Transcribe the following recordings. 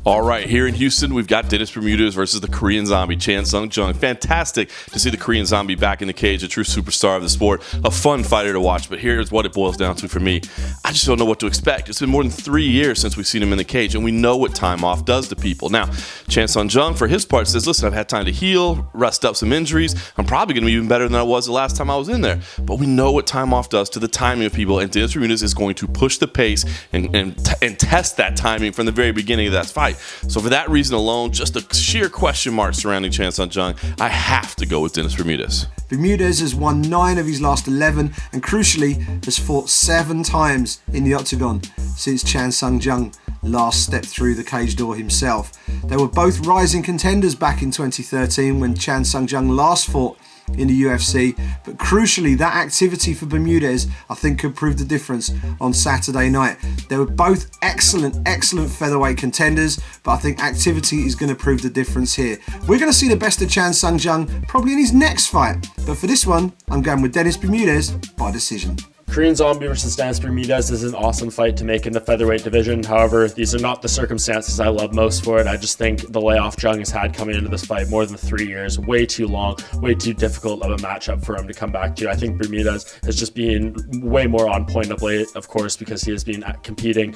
All right, here in Houston, we've got Dennis Bermudez versus the Korean Zombie, Sung Jung. Fantastic to see the Korean Zombie back in the cage, a true superstar of the sport, a fun fighter to watch. But here's what it boils down to for me. I just don't know what to expect. It's been more than 3 years since we've seen him in the cage, and we know what time off does to people. Now, Sung Jung, for his part, says, listen, I've had time to heal, rest up some injuries. I'm probably going to be even better than I was the last time I was in there. But we know what time off does to the timing of people, and Dennis Bermudez is going to push the pace and test that timing from the very beginning of that fight. So for that reason alone, just a sheer question mark surrounding Sung Jung, I have to go with Dennis Bermudez. Bermudez has won 9 of his last 11 and crucially has fought 7 times in the octagon since Sung Jung last stepped through the cage door himself. They were both rising contenders back in 2013 when Sung Jung last fought in the UFC, but crucially that activity for Bermudez I think could prove the difference on Saturday night. They were both excellent featherweight contenders, but I think activity is going to prove the difference here. We're going to see the best of Sung Jung probably in his next fight, but for this one I'm going with Dennis Bermudez by decision. Korean Zombie versus Dennis Bermudez is an awesome fight to make in the featherweight division. However, these are not the circumstances I love most for it. I just think the layoff Jung has had coming into this fight, more than 3 years, way too long, way too difficult of a matchup for him to come back to. I think Bermudez has just been way more on point of late, of course, because he has been competing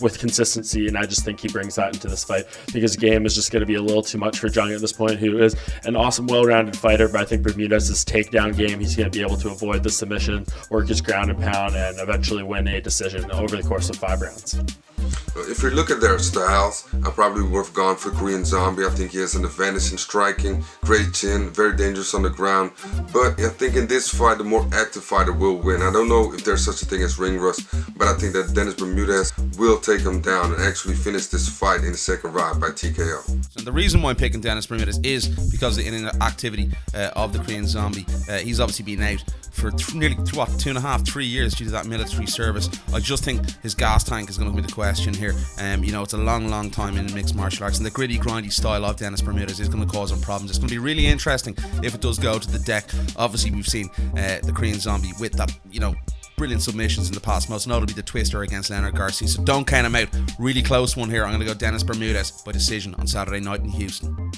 with consistency, and I just think he brings that into this fight because the game is just going to be a little too much for Jung at this point, who is an awesome, well-rounded fighter, but I think Bermudez's takedown game, he's going to be able to avoid the submission, work his ground and pound, and eventually win a decision over the course of 5 rounds. If you look at their styles, I probably would have gone for Korean Zombie. I think he has an advantage in striking, great chin, very dangerous on the ground. But I think in this fight, the more active fighter will win. I don't know if there's such a thing as ring rust, but I think that Dennis Bermudez will take him down and actually finish this fight in the second round by TKO. And the reason why I'm picking Dennis Bermudez is because of the inactivity of the Korean Zombie. He's obviously been out for nearly 2.5, 3 years due to that military service. I just think his gas tank is going to be the question here. It's a long time in mixed martial arts, and the gritty, grindy style of Dennis Bermudez is going to cause him problems. It's going to be really interesting if it does go to the deck. Obviously, we've seen the Korean Zombie with that, brilliant submissions in the past, most notably the twister against Leonard Garcia. So don't count him out. Really close one here. I'm going to go Dennis Bermudez by decision on Saturday night in Houston.